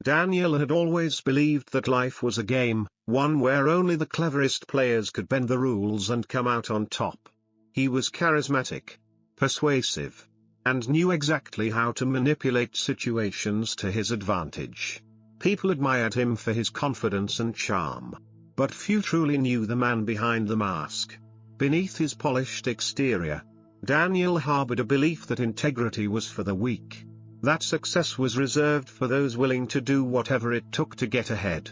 Daniel had always believed that life was a game, one where only the cleverest players could bend the rules and come out on top. He was charismatic, persuasive, and knew exactly how to manipulate situations to his advantage. People admired him for his confidence and charm. But few truly knew the man behind the mask. Beneath his polished exterior, Daniel harbored a belief that integrity was for the weak, that success was reserved for those willing to do whatever it took to get ahead.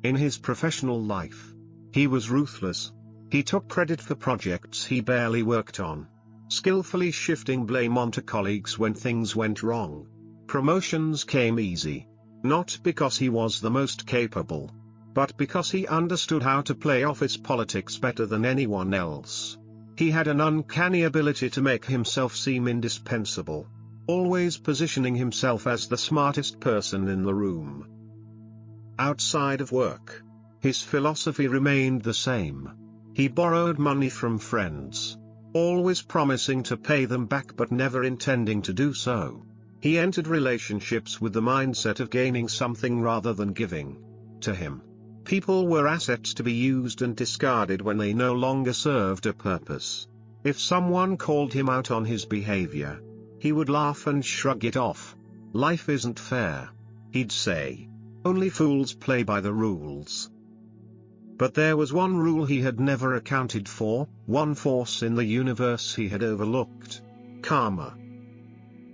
In his professional life, he was ruthless. He took credit for projects he barely worked on, skillfully shifting blame onto colleagues when things went wrong. Promotions came easy, not because he was the most capable, but because he understood how to play office politics better than anyone else. He had an uncanny ability to make himself seem indispensable, always positioning himself as the smartest person in the room. Outside of work, his philosophy remained the same. He borrowed money from friends, always promising to pay them back but never intending to do so. He entered relationships with the mindset of gaining something rather than giving. To him, people were assets to be used and discarded when they no longer served a purpose. If someone called him out on his behavior, he would laugh and shrug it off. "Life isn't fair," he'd say. "Only fools play by the rules." But there was one rule he had never accounted for, one force in the universe he had overlooked: karma.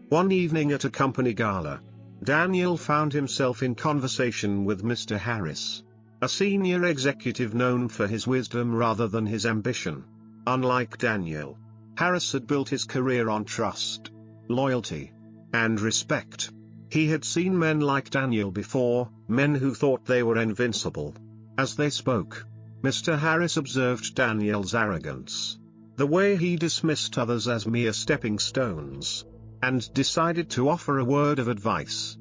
One evening at a company gala, Daniel found himself in conversation with Mr. Harris, a senior executive known for his wisdom rather than his ambition. Unlike Daniel, Harris had built his career on trust, loyalty, and respect. He had seen men like Daniel before, men who thought they were invincible. As they spoke, Mr. Harris observed Daniel's arrogance, the way he dismissed others as mere stepping stones, and decided to offer a word of advice.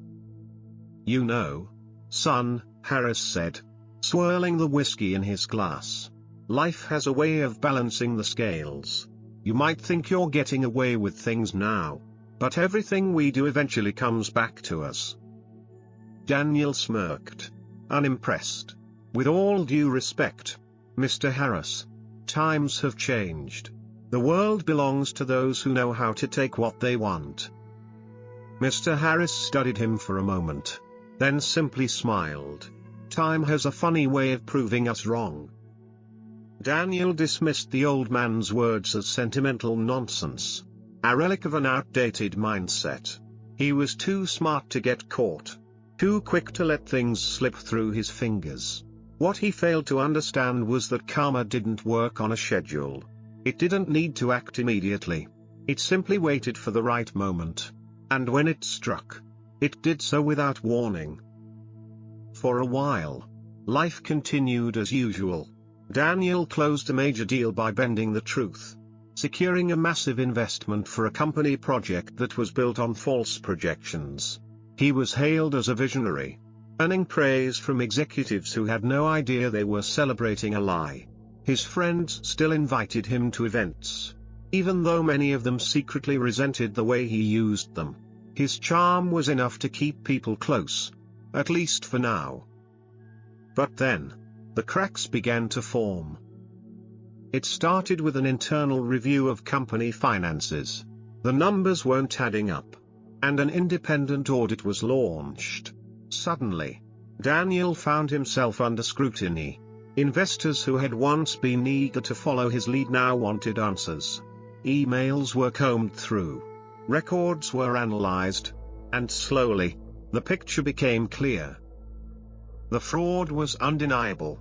"You know, son," Harris said, swirling the whiskey in his glass, "life has a way of balancing the scales. You might think you're getting away with things now, but everything we do eventually comes back to us." Daniel smirked, unimpressed. "With all due respect, Mr. Harris, times have changed. The world belongs to those who know how to take what they want." Mr. Harris studied him for a moment, then simply smiled. "Time has a funny way of proving us wrong." Daniel dismissed the old man's words as sentimental nonsense, a relic of an outdated mindset. He was too smart to get caught, too quick to let things slip through his fingers. What he failed to understand was that karma didn't work on a schedule. It didn't need to act immediately. It simply waited for the right moment. And when it struck, it did so without warning. For a while, life continued as usual. Daniel closed a major deal by bending the truth, securing a massive investment for a company project that was built on false projections. He was hailed as a visionary, earning praise from executives who had no idea they were celebrating a lie. His friends still invited him to events, even though many of them secretly resented the way he used them. His charm was enough to keep people close, at least for now. But then, the cracks began to form. It started with an internal review of company finances. The numbers weren't adding up, and an independent audit was launched. Suddenly, Daniel found himself under scrutiny. Investors who had once been eager to follow his lead now wanted answers. Emails were combed through, records were analyzed, and slowly, the picture became clear. The fraud was undeniable.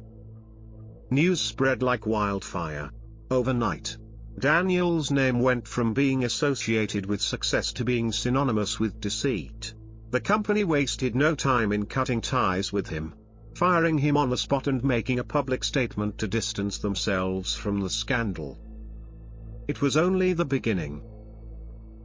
News spread like wildfire. Overnight, Daniel's name went from being associated with success to being synonymous with deceit. The company wasted no time in cutting ties with him, firing him on the spot and making a public statement to distance themselves from the scandal. It was only the beginning.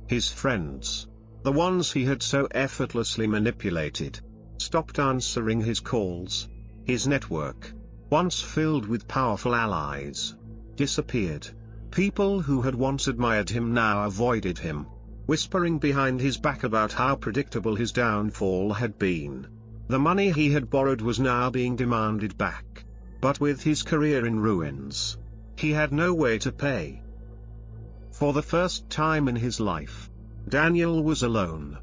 His friends, the ones he had so effortlessly manipulated, stopped answering his calls. His network, once filled with powerful allies, disappeared. People who had once admired him now avoided him. whispering behind his back about how predictable his downfall had been. The money he had borrowed was now being demanded back. But with his career in ruins, he had no way to pay. For the first time in his life, Daniel was alone.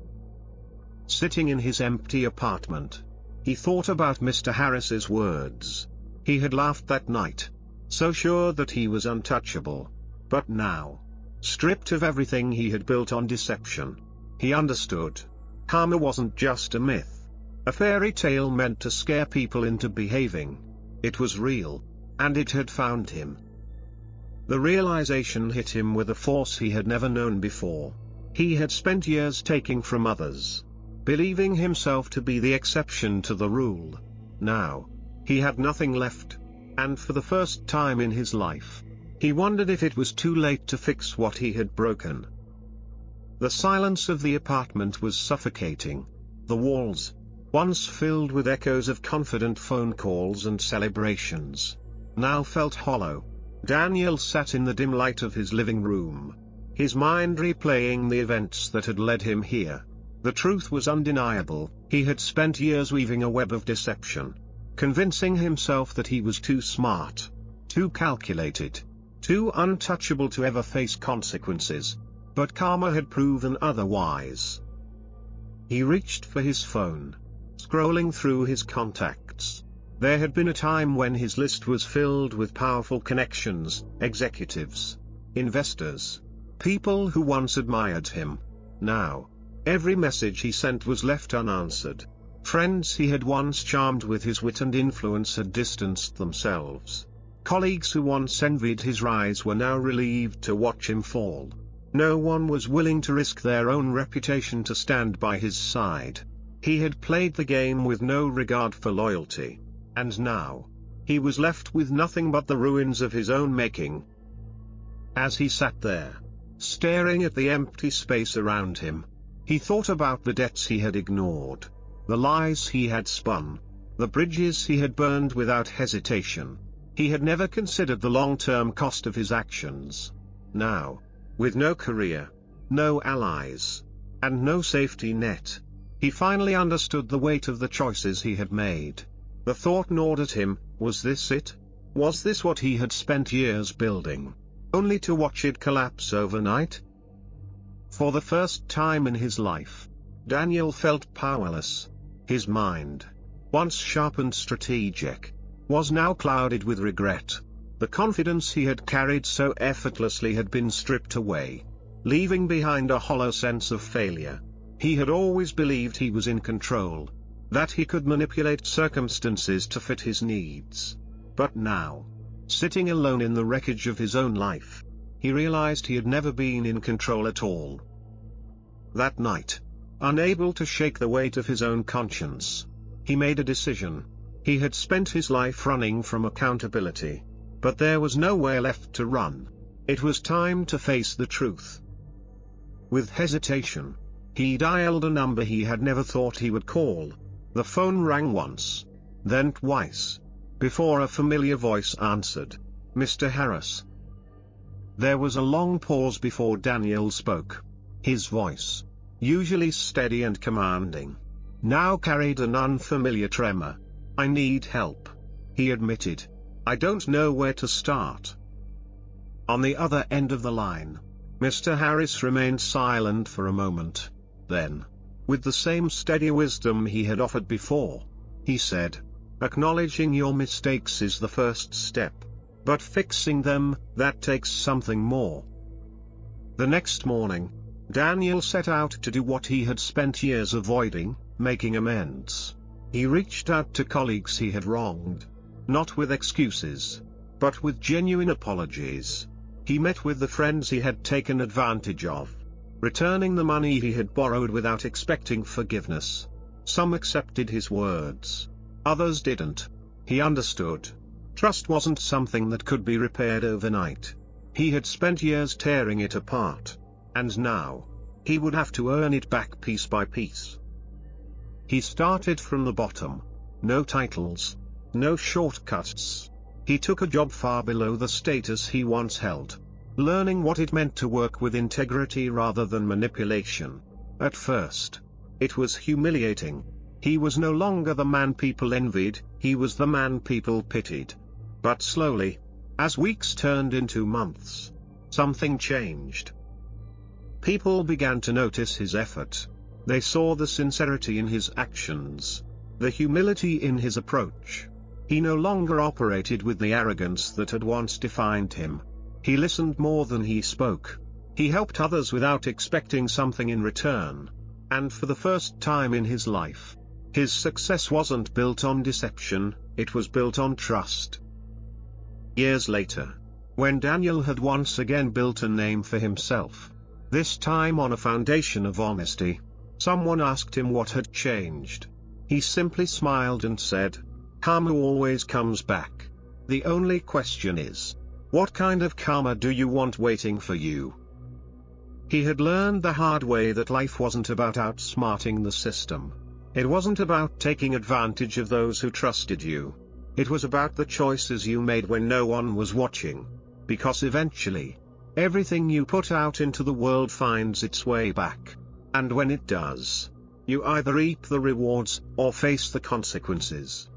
Sitting in his empty apartment, he thought about Mr. Harris's words. He had laughed that night, so sure that he was untouchable. But now, stripped of everything he had built on deception, he understood. Karma wasn't just a myth, a fairy tale meant to scare people into behaving. It was real, and it had found him. The realization hit him with a force he had never known before. He had spent years taking from others, believing himself to be the exception to the rule. Now, he had nothing left, and for the first time in his life, he wondered if it was too late to fix what he had broken. The silence of the apartment was suffocating. The walls, once filled with echoes of confident phone calls and celebrations, now felt hollow. Daniel sat in the dim light of his living room, his mind replaying the events that had led him here. The truth was undeniable. He had spent years weaving a web of deception, convincing himself that he was too smart, too calculated, too untouchable to ever face consequences. But karma had proven otherwise. He reached for his phone, scrolling through his contacts. There had been a time when his list was filled with powerful connections, executives, investors, people who once admired him. Now, every message he sent was left unanswered. Friends he had once charmed with his wit and influence had distanced themselves. Colleagues who once envied his rise were now relieved to watch him fall. No one was willing to risk their own reputation to stand by his side. He had played the game with no regard for loyalty, and now, he was left with nothing but the ruins of his own making. As he sat there, staring at the empty space around him, he thought about the debts he had ignored, the lies he had spun, the bridges he had burned without hesitation. He had never considered the long-term cost of his actions. Now, with no career, no allies, and no safety net, he finally understood the weight of the choices he had made. The thought gnawed at him, was this it? Was this what he had spent years building, only to watch it collapse overnight? For the first time in his life, Daniel felt powerless. His mind, once sharp and strategic, was now clouded with regret. The confidence he had carried so effortlessly had been stripped away, leaving behind a hollow sense of failure. He had always believed he was in control, that he could manipulate circumstances to fit his needs. But now, sitting alone in the wreckage of his own life, he realized he had never been in control at all. That night, unable to shake the weight of his own conscience, he made a decision. He had spent his life running from accountability, but there was nowhere left to run. It was time to face the truth. With hesitation, he dialed a number he had never thought he would call. The phone rang once, then twice, before a familiar voice answered. "Mr. Harris." There was a long pause before Daniel spoke. His voice, usually steady and commanding, now carried an unfamiliar tremor. "I need help," he admitted. "I don't know where to start." On the other end of the line, Mr. Harris remained silent for a moment. Then, with the same steady wisdom he had offered before, he said, "Acknowledging your mistakes is the first step, but fixing them, that takes something more." The next morning, Daniel set out to do what he had spent years avoiding, making amends. He reached out to colleagues he had wronged, not with excuses, but with genuine apologies. He met with the friends he had taken advantage of, returning the money he had borrowed without expecting forgiveness. Some accepted his words, others didn't. He understood. Trust wasn't something that could be repaired overnight. He had spent years tearing it apart, and now, he would have to earn it back piece by piece. He started from the bottom. No titles, no shortcuts. He took a job far below the status he once held. learning what it meant to work with integrity rather than manipulation. At first, it was humiliating. He was no longer the man people envied, he was the man people pitied. But slowly, as weeks turned into months, something changed. People began to notice his effort. They saw the sincerity in his actions, the humility in his approach. He no longer operated with the arrogance that had once defined him. He listened more than he spoke. He helped others without expecting something in return. And for the first time in his life, his success wasn't built on deception, it was built on trust. Years later, when Daniel had once again built a name for himself, this time on a foundation of honesty, someone asked him what had changed. He simply smiled and said, "Karma always comes back. The only question is, what kind of karma do you want waiting for you?" He had learned the hard way that life wasn't about outsmarting the system. It wasn't about taking advantage of those who trusted you. It was about the choices you made when no one was watching. Because eventually, everything you put out into the world finds its way back. And when it does, you either reap the rewards or face the consequences.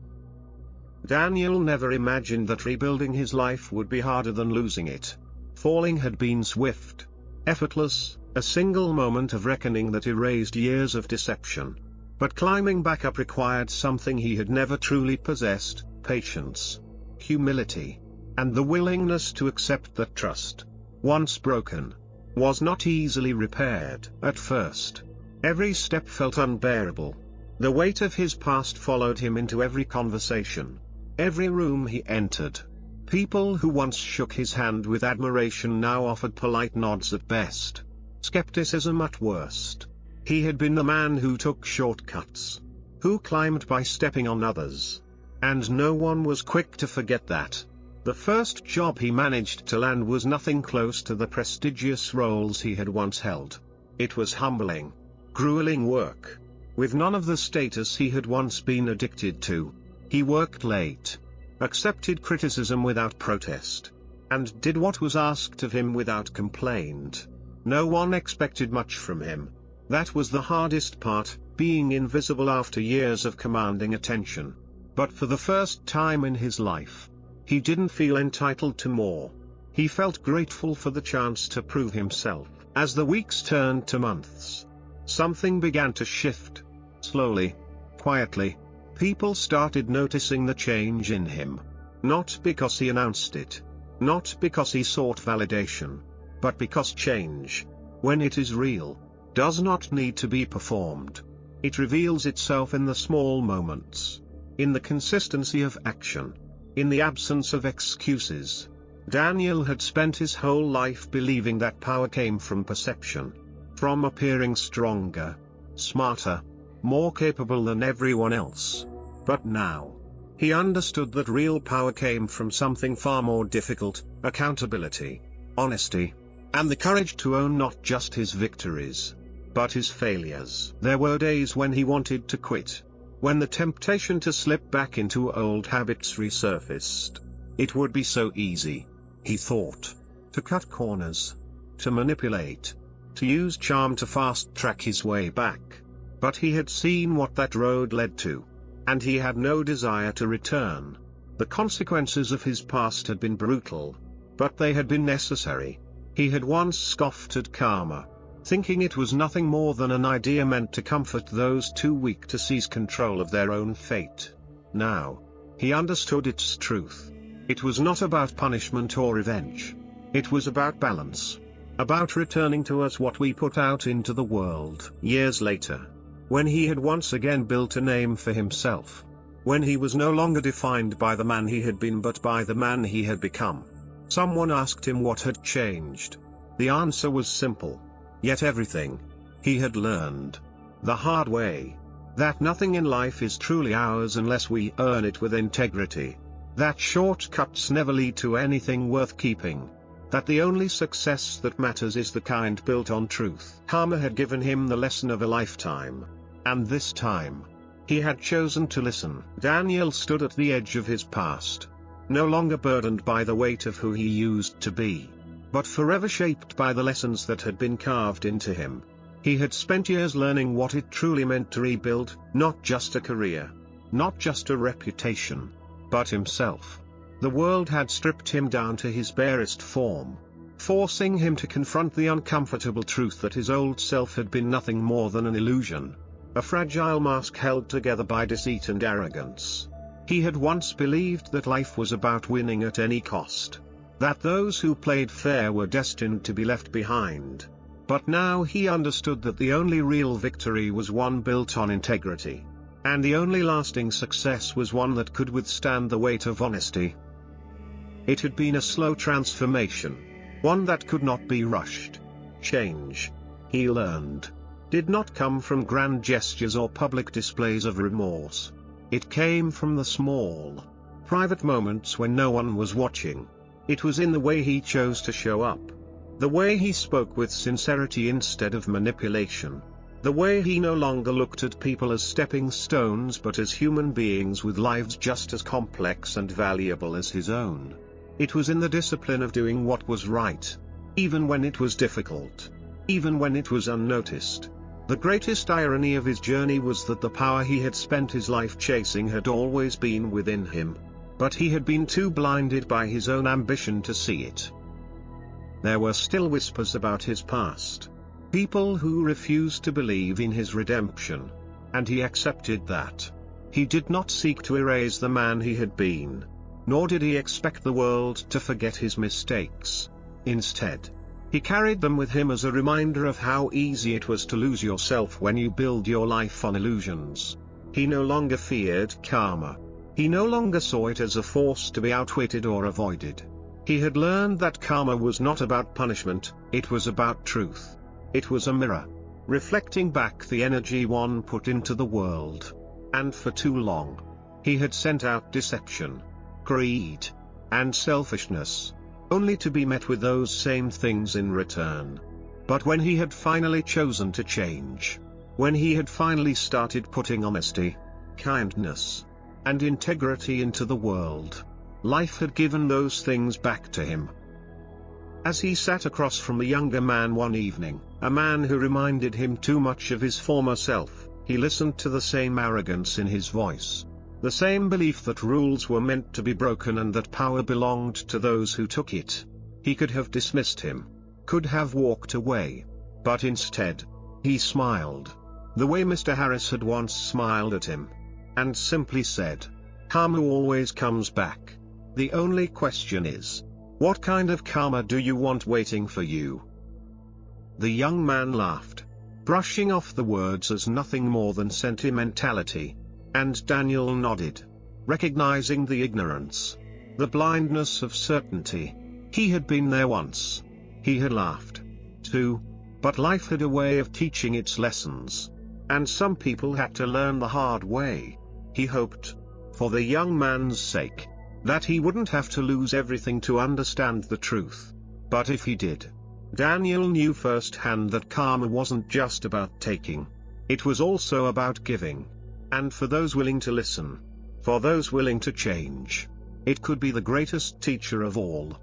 Daniel never imagined that rebuilding his life would be harder than losing it. Falling had been swift, effortless, a single moment of reckoning that erased years of deception. But climbing back up required something he had never truly possessed: patience, humility, and the willingness to accept that trust, once broken, was not easily repaired. At first, every step felt unbearable. The weight of his past followed him into every conversation, every room he entered. People who once shook his hand with admiration now offered polite nods at best, skepticism at worst. He had been the man who took shortcuts, who climbed by stepping on others. And no one was quick to forget that. The first job he managed to land was nothing close to the prestigious roles he had once held. It was humbling, grueling work, with none of the status he had once been addicted to. He worked late, accepted criticism without protest, and did what was asked of him without complaint. No one expected much from him. That was the hardest part, being invisible after years of commanding attention. But for the first time in his life, he didn't feel entitled to more. He felt grateful for the chance to prove himself. As the weeks turned to months, something began to shift. Slowly, quietly, people started noticing the change in him. Not because he announced it, not because he sought validation, but because change, when it is real, does not need to be performed. It reveals itself in the small moments, in the consistency of action, in the absence of excuses. Daniel had spent his whole life believing that power came from perception, from appearing stronger, smarter, more capable than everyone else. But now, he understood that real power came from something far more difficult: accountability, honesty, and the courage to own not just his victories, but his failures. There were days when he wanted to quit, when the temptation to slip back into old habits resurfaced. It would be so easy, he thought, to cut corners, to manipulate, to use charm to fast-track his way back. But he had seen what that road led to, and he had no desire to return. The consequences of his past had been brutal, but they had been necessary. He had once scoffed at karma, thinking it was nothing more than an idea meant to comfort those too weak to seize control of their own fate. Now, he understood its truth. It was not about punishment or revenge. It was about balance, about returning to us what we put out into the world. Years later, when he had once again built a name for himself, when he was no longer defined by the man he had been but by the man he had become, someone asked him what had changed. The answer was simple, yet everything. He had learned, the hard way, that nothing in life is truly ours unless we earn it with integrity, that shortcuts never lead to anything worth keeping, that the only success that matters is the kind built on truth. Karma had given him the lesson of a lifetime, and this time, he had chosen to listen. Daniel stood at the edge of his past, no longer burdened by the weight of who he used to be. but forever shaped by the lessons that had been carved into him. He had spent years learning what it truly meant to rebuild, not just a career, not just a reputation, but himself. The world had stripped him down to his barest form, forcing him to confront the uncomfortable truth that his old self had been nothing more than an illusion, a fragile mask held together by deceit and arrogance. He had once believed that life was about winning at any cost, that those who played fair were destined to be left behind. But now he understood that the only real victory was one built on integrity, and the only lasting success was one that could withstand the weight of honesty. It had been a slow transformation, one that could not be rushed. Change, he learned, did not come from grand gestures or public displays of remorse. It came from the small, private moments when no one was watching. It was in the way he chose to show up, the way he spoke with sincerity instead of manipulation, the way he no longer looked at people as stepping stones but as human beings with lives just as complex and valuable as his own. It was in the discipline of doing what was right, even when it was difficult, even when it was unnoticed. The greatest irony of his journey was that the power he had spent his life chasing had always been within him, but he had been too blinded by his own ambition to see it. There were still whispers about his past, people who refused to believe in his redemption, and he accepted that. He did not seek to erase the man he had been, nor did he expect the world to forget his mistakes. Instead, he carried them with him as a reminder of how easy it was to lose yourself when you build your life on illusions. He no longer feared karma. He no longer saw it as a force to be outwitted or avoided. He had learned that karma was not about punishment, it was about truth. It was a mirror, reflecting back the energy one put into the world. And for too long, he had sent out deception, greed, and selfishness, only to be met with those same things in return. But when he had finally chosen to change, when he had finally started putting honesty, kindness, and integrity into the world, life had given those things back to him. As he sat across from a younger man one evening, a man who reminded him too much of his former self, he listened to the same arrogance in his voice, the same belief that rules were meant to be broken and that power belonged to those who took it. He could have dismissed him, could have walked away, but instead, he smiled, the way Mr. Harris had once smiled at him, and simply said, "Karma always comes back. The only question is, what kind of karma do you want waiting for you?" The young man laughed, brushing off the words as nothing more than sentimentality, and Daniel nodded, recognizing the ignorance, the blindness of certainty. He had been there once. He had laughed, too, but life had a way of teaching its lessons, and some people had to learn the hard way. He hoped, for the young man's sake, that he wouldn't have to lose everything to understand the truth. But if he did, Daniel knew firsthand that karma wasn't just about taking, it was also about giving. And for those willing to listen, for those willing to change, it could be the greatest teacher of all.